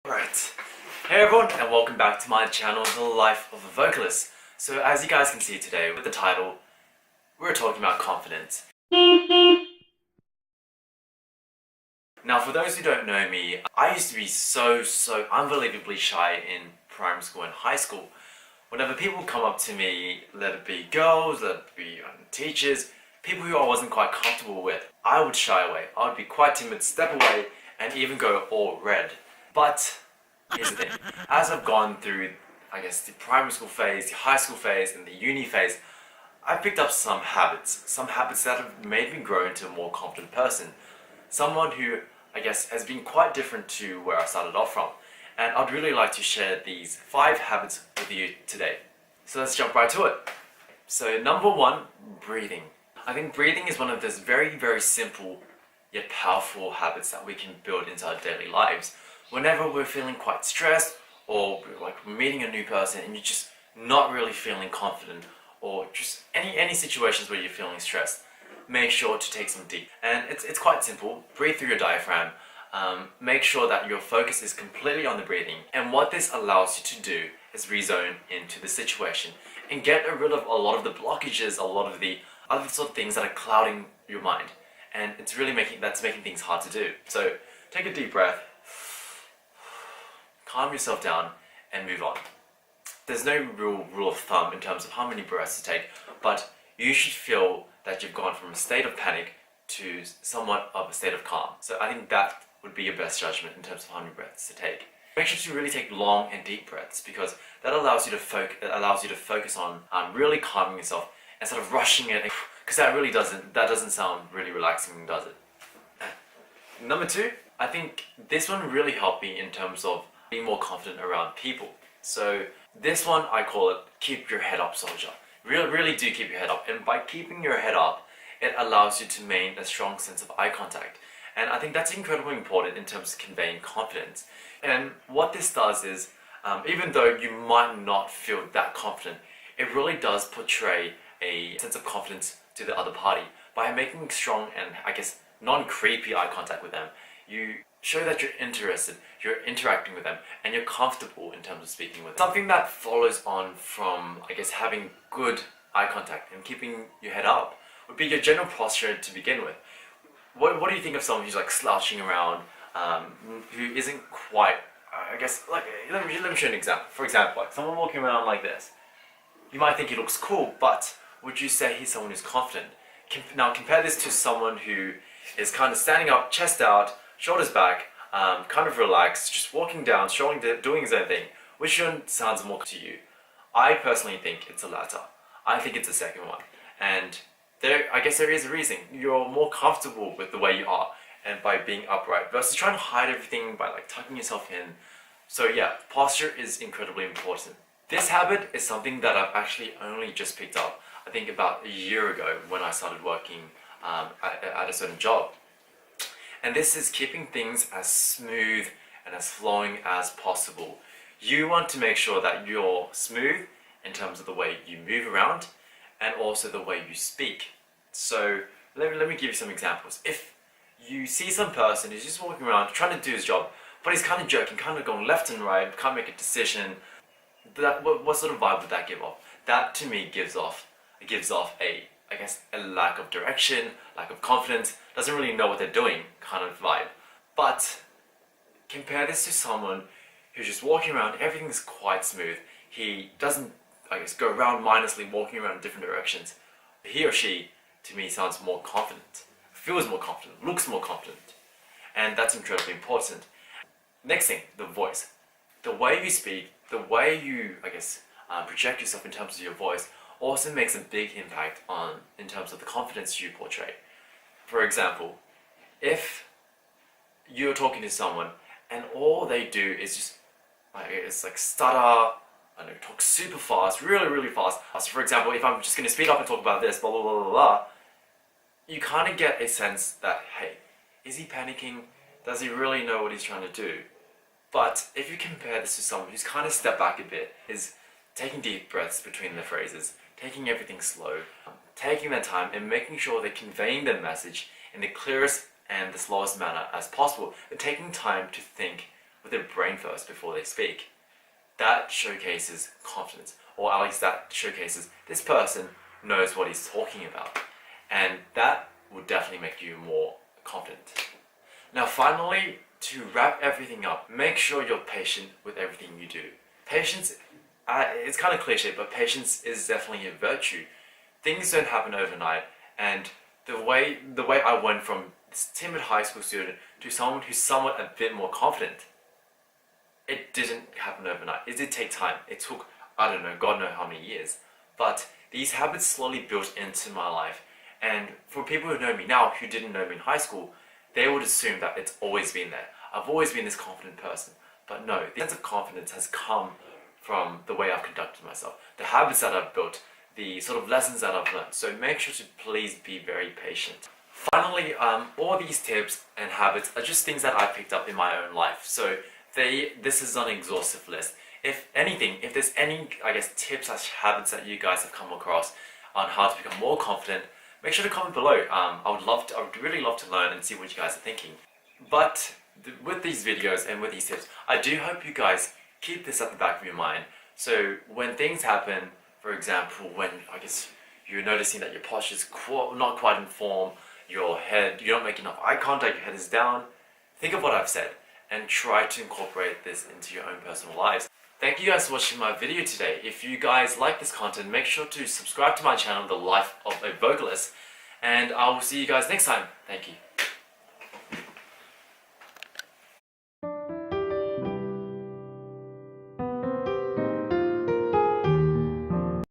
Right. Hey everyone, and welcome back to my channel, The Life of a Vocalist. So as you guys can see today with the title, we're talking about confidence. Now for those who don't know me, I used to be so unbelievably shy in primary school and high school. Whenever people come up to me, let it be girls, let it be teachers, people who I wasn't quite comfortable with, I would shy away. I would be quite timid, step away, and even go all red. But here's the thing, as I've gone through, the primary school phase, the high school phase, and the uni phase, I've picked up some habits that have made me grow into a more confident person. Someone who, has been quite different to where I started off from. And I'd really like to share these 5 habits with you today. So let's jump right to it. So number 1, breathing. I think breathing is one of those very simple yet powerful habits that we can build into our daily lives. Whenever we're feeling quite stressed, or we're meeting a new person and you're just not really feeling confident, or just any situations where you're feeling stressed, make sure to take some deep. And it's quite simple. Breathe through your diaphragm. Make sure that your focus is completely on the breathing. And what this allows you to do is rezone into the situation and get rid of a lot of the blockages, a lot of the other sort of things that are clouding your mind. And it's really making things hard to do. So take a deep breath, calm yourself down, and move on. There's no real rule of thumb in terms of how many breaths to take, but you should feel that you've gone from a state of panic to somewhat of a state of calm. So I think that would be your best judgment in terms of how many breaths to take. Make sure to really take long and deep breaths, because that allows you to focus on really calming yourself instead of rushing it, because that doesn't sound really relaxing, does it? Number 2, I think this one really helped me in terms of being more confident around people. So this one, I call it keep your head up, soldier. Really do keep your head up. And by keeping your head up, it allows you to maintain a strong sense of eye contact. And I think that's incredibly important in terms of conveying confidence. And what this does is, even though you might not feel that confident, it really does portray a sense of confidence to the other party. By making strong and, non-creepy eye contact with them, you show that you're interested, you're interacting with them, and you're comfortable in terms of speaking with them. Something that follows on from, having good eye contact and keeping your head up would be your general posture to begin with. What do you think of someone who's slouching around, who isn't quite, let me show you an example. For example, someone walking around like this. You might think he looks cool, but would you say he's someone who's confident? Now compare this to someone who is kind of standing up, chest out, shoulders back, kind of relaxed, just walking down, doing his own thing. Which one sounds more to you? I personally think it's the latter. I think it's the second one. And there is a reason. You're more comfortable with the way you are and by being upright versus trying to hide everything by tucking yourself in. So yeah, posture is incredibly important. This habit is something that I've actually only just picked up, I think about a year ago when I started working at a certain job. And this is keeping things as smooth and as flowing as possible. You want to make sure that you're smooth in terms of the way you move around and also the way you speak. So let me give you some examples. If you see some person who's just walking around trying to do his job, but he's kind of jerking, kind of going left and right, can't make a decision, what sort of vibe would that give off? That to me gives off a lack of direction, lack of confidence, doesn't really know what they're doing kind of vibe. But compare this to someone who's just walking around, everything's quite smooth. He doesn't, go around mindlessly walking around in different directions. He or she, to me, sounds more confident, feels more confident, looks more confident. And that's incredibly important. Next thing, the voice. The way you speak, the way you, project yourself in terms of your voice also makes a big impact in terms of the confidence you portray. For example, if you're talking to someone and all they do is just stutter, talk super fast, really fast. So for example, if I'm just going to speed up and talk about this, blah blah blah blah blah, you kind of get a sense that, hey, is he panicking? Does he really know what he's trying to do? But if you compare this to someone who's kind of stepped back a bit, is taking deep breaths between the phrases, taking everything slow, taking their time and making sure they're conveying their message in the clearest and the slowest manner as possible, but taking time to think with their brain first before they speak, that showcases confidence, or at least that showcases this person knows what he's talking about, and that will definitely make you more confident. Now finally, to wrap everything up, make sure you're patient with everything you do. Patience, it's kind of cliche, but patience is definitely a virtue. Things don't happen overnight, and the way I went from this timid high school student to someone who's somewhat a bit more confident, it didn't happen overnight. It did take time. It took, I don't know, God knows how many years. But these habits slowly built into my life. And for people who know me now, who didn't know me in high school, they would assume that it's always been there. I've always been this confident person. But no, the sense of confidence has come from the way I've conducted myself, the habits that I've built, the sort of lessons that I've learned. So make sure to please be very patient. Finally, all these tips and habits are just things that I picked up in my own life. So this is not an exhaustive list. If anything, if there's any, I guess, tips or habits that you guys have come across on how to become more confident, make sure to comment below. I would really love to learn and see what you guys are thinking. But with these videos and with these tips, I do hope you guys keep this at the back of your mind. So when things happen, for example, when I guess you're noticing that your posture is not quite in form, your head, you don't make enough eye contact, your head is down, think of what I've said and try to incorporate this into your own personal lives. Thank you guys for watching my video today. If you guys like this content, make sure to subscribe to my channel, The Life of a Vocalist, and I will see you guys next time. Thank you.